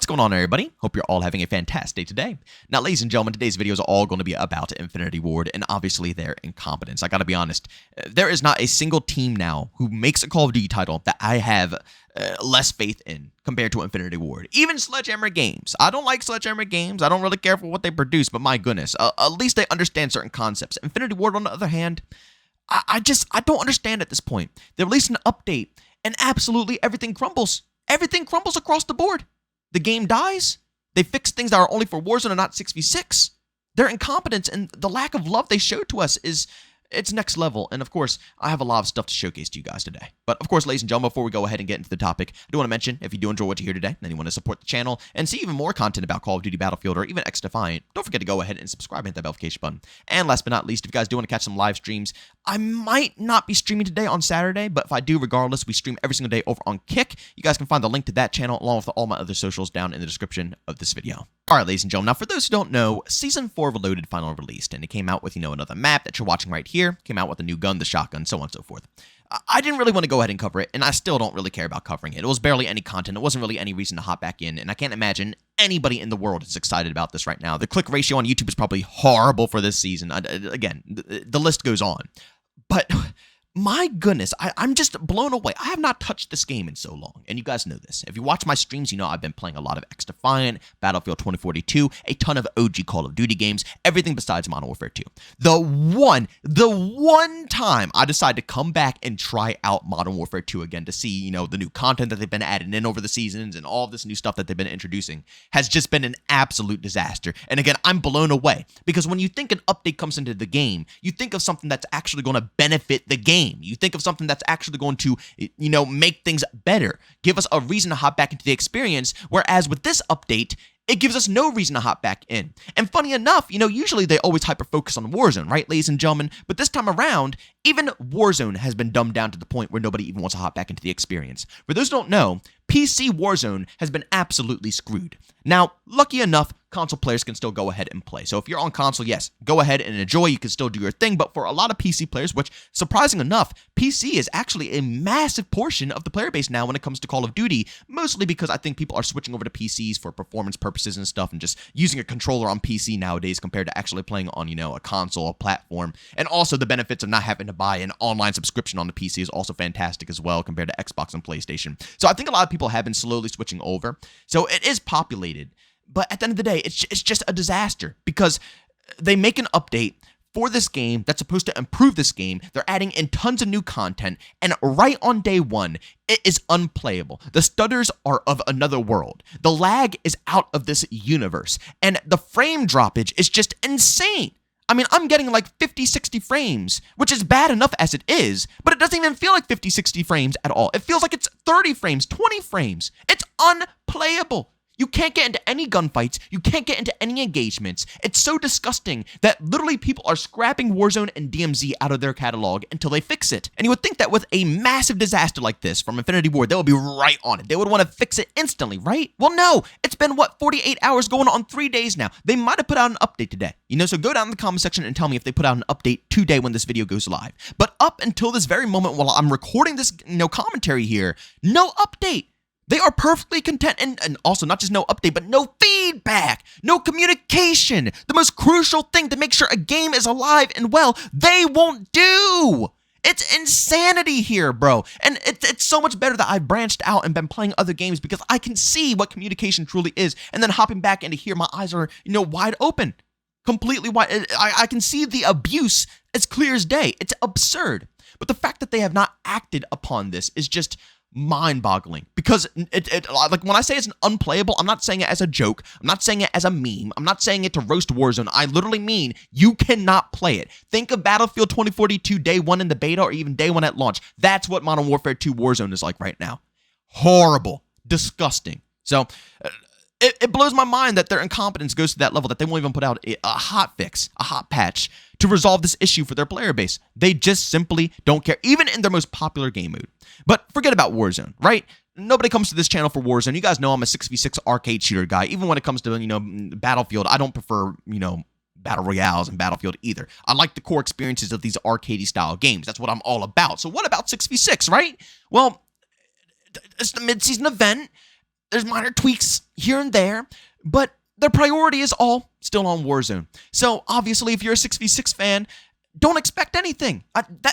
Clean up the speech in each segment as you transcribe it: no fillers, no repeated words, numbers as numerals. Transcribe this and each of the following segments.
going on, everybody? Hope you're all having a fantastic day today. Now, ladies and gentlemen, today's videos are all going to be about Infinity Ward and obviously their incompetence. I gotta be honest, there is not a single team now who makes a Call of Duty title that I have less faith in compared to Infinity Ward. Even Sledgehammer Games. I don't like Sledgehammer Games. I don't really care for what they produce, but my goodness, at least they understand certain concepts. Infinity Ward, on the other hand, I don't understand at this point. They released an update and absolutely everything crumbles. Everything crumbles across the board. The game dies. They fix things that are only for Warzone and not 6v6. Their incompetence and the lack of love they show to us it's next level. And of course, I have a lot of stuff to showcase to you guys today. But of course, ladies and gentlemen, before we go ahead and get into the topic, I do want to mention, if you do enjoy what you hear today, and you want to support the channel and see even more content about Call of Duty Battlefield or even X-Defiant, don't forget to go ahead and subscribe and hit that notification button. And last but not least, if you guys do want to catch some live streams, I might not be streaming today on Saturday, but if I do, regardless, we stream every single day over on Kick. You guys can find the link to that channel along with all my other socials down in the description of this video. All right, ladies and gentlemen, now for those who don't know, Season 4 of Reloaded finally released, and it came out with, another map that you're watching right here, came out with a new gun, the shotgun, so on and so forth. I didn't really want to go ahead and cover it, and I still don't really care about covering it. It was barely any content. It wasn't really any reason to hop back in, and I can't imagine anybody in the world is excited about this right now. The click ratio on YouTube is probably horrible for this season. Again, the list goes on. But my goodness, I'm just blown away. I have not touched this game in so long, and you guys know this. If you watch my streams, you know I've been playing a lot of X-Defiant, Battlefield 2042, a ton of OG Call of Duty games, everything besides Modern Warfare 2. The one time I decided to come back and try out Modern Warfare 2 again to see, the new content that they've been adding in over the seasons and all this new stuff that they've been introducing has just been an absolute disaster. And again, I'm blown away because when you think an update comes into the game, you think of something that's actually going to benefit the game. You think of something that's actually going to, make things better, give us a reason to hop back into the experience, whereas with this update, it gives us no reason to hop back in. And funny enough, usually they always hyper-focus on Warzone, right, ladies and gentlemen? But this time around, even Warzone has been dumbed down to the point where nobody even wants to hop back into the experience. For those who don't know, PC Warzone has been absolutely screwed. Now, lucky enough, console players can still go ahead and play. So if you're on console, yes, go ahead and enjoy. You can still do your thing. But for a lot of PC players, which, surprising enough, PC is actually a massive portion of the player base now when it comes to Call of Duty, mostly because I think people are switching over to PCs for performance purposes and stuff and just using a controller on PC nowadays compared to actually playing on, a console, a platform. And also the benefits of not having to buy an online subscription on the PC is also fantastic as well compared to Xbox and PlayStation. So I think a lot of people have been slowly switching over. So it is populated. But at the end of the day, it's just a disaster because they make an update for this game that's supposed to improve this game. They're adding in tons of new content, and right on day one, it is unplayable. The stutters are of another world. The lag is out of this universe, and the frame droppage is just insane. I mean, I'm getting like 50, 60 frames, which is bad enough as it is, but it doesn't even feel like 50, 60 frames at all. It feels like it's 30 frames, 20 frames. It's unplayable. You can't get into any gunfights. You can't get into any engagements. It's so disgusting that literally people are scrapping Warzone and DMZ out of their catalog until they fix it. And you would think that with a massive disaster like this from Infinity Ward, they would be right on it. They would want to fix it instantly, right? Well, no. It's been, 48 hours going on 3 days now. They might have put out an update today. So go down in the comment section and tell me if they put out an update today when this video goes live. But up until this very moment while I'm recording this, commentary here, no update. They are perfectly content, and also not just no update, but no feedback, no communication. The most crucial thing to make sure a game is alive and well, they won't do. It's insanity here, bro. And it's so much better that I've branched out and been playing other games because I can see what communication truly is. And then hopping back into here, my eyes are, wide open, completely wide. I can see the abuse as clear as day. It's absurd. But the fact that they have not acted upon this is just mind-boggling because like when I say it's an unplayable, I'm not saying it as a joke. I'm not saying it as a meme. I'm not saying it to roast Warzone. I literally mean you cannot play it. Think of Battlefield 2042 day one in the beta or even day one at launch. That's what Modern Warfare 2 Warzone is like right now. Horrible. Disgusting. So it blows my mind that their incompetence goes to that level that they won't even put out a hot fix, a hot patch to resolve this issue for their player base. They just simply don't care, even in their most popular game mode. But forget about Warzone, right? Nobody comes to this channel for Warzone. You guys know I'm a 6v6 arcade shooter guy. Even when it comes to, Battlefield, I don't prefer, Battle Royales and Battlefield either. I like the core experiences of these arcadey style games. That's what I'm all about. So what about 6v6, right? Well, it's the mid-season event. There's minor tweaks here and there, but their priority is all still on Warzone. So obviously, if you're a 6v6 fan, don't expect anything.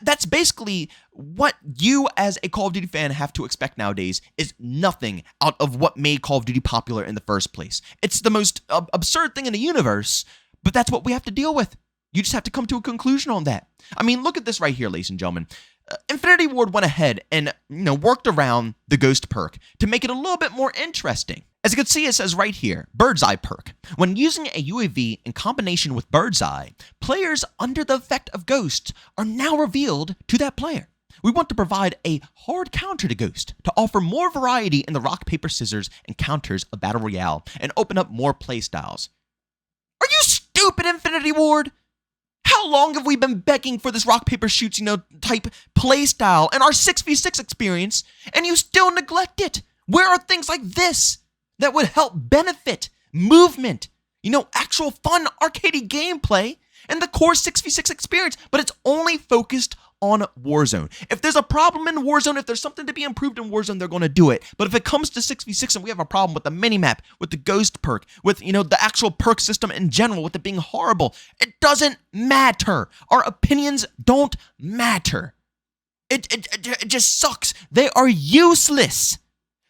That's basically what you as a Call of Duty fan have to expect nowadays, is nothing out of what made Call of Duty popular in the first place. It's the most absurd thing in the universe, but that's what we have to deal with. You just have to come to a conclusion on that. I mean, look at this right here, ladies and gentlemen. Infinity Ward went ahead and worked around the Ghost perk to make it a little bit more interesting. As you can see, it says right here, Bird's Eye perk. When using a UAV in combination with Bird's Eye, players under the effect of Ghost are now revealed to that player. We want to provide a hard counter to Ghost to offer more variety in the rock, paper, scissors encounters of Battle Royale and open up more playstyles. Are you stupid, Infinity Ward? How long have we been begging for this rock, paper, shoots, type playstyle in our 6v6 experience, and you still neglect it? Where are things like this that would help benefit movement, actual fun arcadey gameplay and the core 6v6 experience, but it's only focused on Warzone. If there's a problem in Warzone, if there's something to be improved in Warzone, they're going to do it. But if it comes to 6v6 and we have a problem with the minimap, with the Ghost perk, with, the actual perk system in general, with it being horrible, it doesn't matter. Our opinions don't matter. It just sucks. They are useless.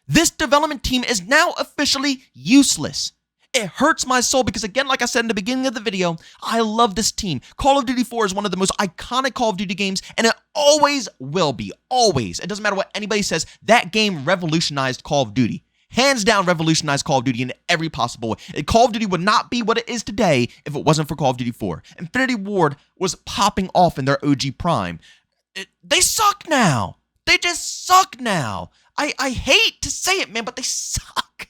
This development team is now officially useless. It hurts my soul because, again, like I said in the beginning of the video, I love this team. Call of Duty 4 is one of the most iconic Call of Duty games, and it always will be. Always. It doesn't matter what anybody says. That game revolutionized Call of Duty. Hands down revolutionized Call of Duty in every possible way. Call of Duty would not be what it is today if it wasn't for Call of Duty 4. Infinity Ward was popping off in their OG prime. They suck now. They just suck now. I hate to say it, man, but they suck.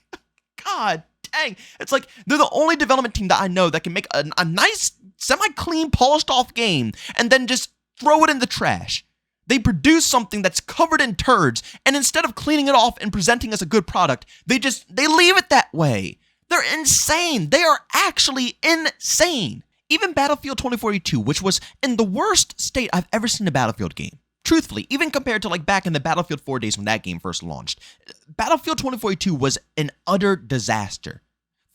God dang. It's like they're the only development team that I know that can make a nice, semi-clean, polished-off game and then just throw it in the trash. They produce something that's covered in turds, and instead of cleaning it off and presenting as a good product, they leave it that way. They're insane. They are actually insane. Even Battlefield 2042, which was in the worst state I've ever seen a Battlefield game. Truthfully, even compared to back in the Battlefield 4 days when that game first launched, Battlefield 2042 was an utter disaster.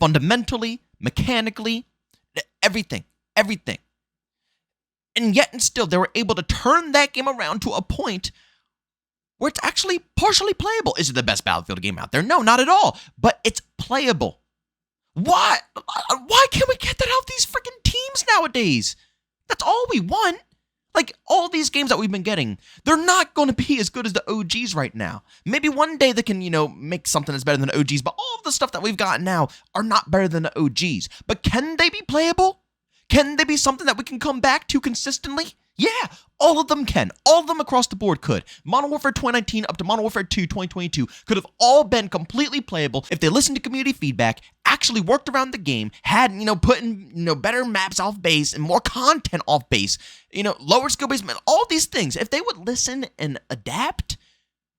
Fundamentally, mechanically, everything. And yet and still, they were able to turn that game around to a point where it's actually partially playable. Is it the best Battlefield game out there? No, not at all. But it's playable. Why can't we get that out of these freaking teams nowadays? That's all we want. All these games that we've been getting, they're not going to be as good as the OGs right now. Maybe one day they can, make something that's better than the OGs, but all of the stuff that we've got now are not better than the OGs. But can they be playable? Can they be something that we can come back to consistently? Yeah, all of them can. All of them across the board could. Modern Warfare 2019 up to Modern Warfare 2 2022 could have all been completely playable if they listened to community feedback, actually worked around the game, had, put in, better maps off base and more content off base, lower skill base, all these things. If they would listen and adapt,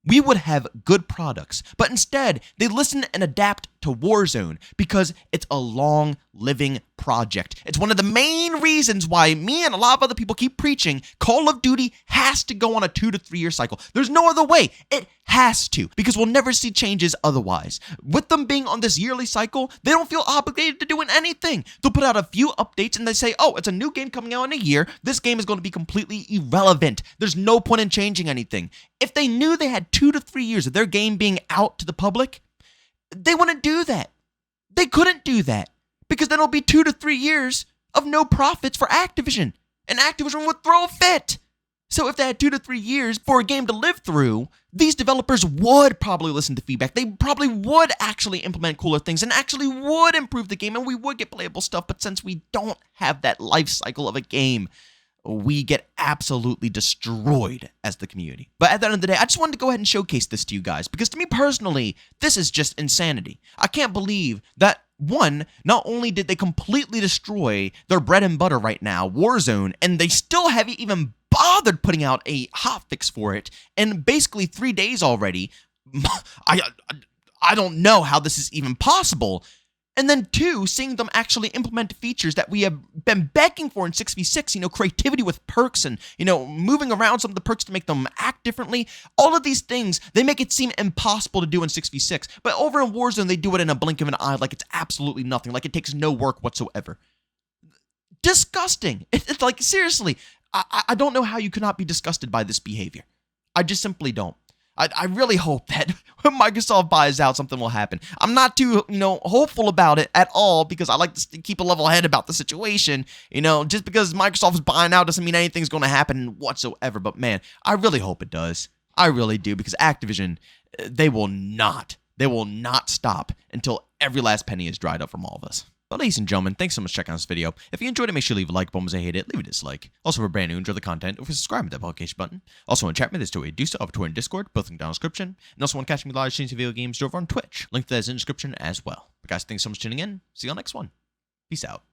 we would have good products. But instead, they listen and adapt to Warzone because it's a long living project. It's one of the main reasons why me and a lot of other people keep preaching Call of Duty has to go on a 2 to 3 year cycle. There's no other way. It has to, because we'll never see changes otherwise. With them being on this yearly cycle, they don't feel obligated to doing anything. They'll put out a few updates and they say, oh, it's a new game coming out in a year. This game is going to be completely irrelevant. There's no point in changing anything. If they knew they had 2 to 3 years of their game being out to the public, they wouldn't do that. They couldn't do that because then it'll be 2 to 3 years of no profits for Activision, and Activision would throw a fit. So if they had 2 to 3 years for a game to live through, these developers would probably listen to feedback. They probably would actually implement cooler things and actually would improve the game, and we would get playable stuff. But since we don't have that life cycle of a game, we get absolutely destroyed as the community. But at the end of the day, I just wanted to go ahead and showcase this to you guys, because to me personally, this is just insanity. I can't believe that, one, not only did they completely destroy their bread and butter right now, Warzone, and they still haven't even bothered putting out a hotfix for it in basically 3 days already. I don't know how this is even possible. And then 2, seeing them actually implement features that we have been begging for in 6v6, creativity with perks and, moving around some of the perks to make them act differently. All of these things, they make it seem impossible to do in 6v6. But over in Warzone, they do it in a blink of an eye like it's absolutely nothing, like it takes no work whatsoever. Disgusting. It's like, seriously, I don't know how you could not be disgusted by this behavior. I just simply don't. I really hope that when Microsoft buys out, something will happen. I'm not too, hopeful about it at all because I like to keep a level head about the situation. Just because Microsoft is buying out doesn't mean anything's going to happen whatsoever. But man, I really hope it does. I really do, because Activision, they will not stop until every last penny is dried up from all of us. But ladies and gentlemen, thanks so much for checking out this video. If you enjoyed it, make sure to leave a like button. If you hate it, leave a dislike. Also, if you're brand new, enjoy the content, if you subscribe with that notification button. Also, on chat me, there's two ways to do so, over Twitter and Discord, both linked down in the description. And also, want to catch me live streams of video games over on Twitch. Link to that is in the description as well. But guys, thanks so much for tuning in. See you on the next one. Peace out.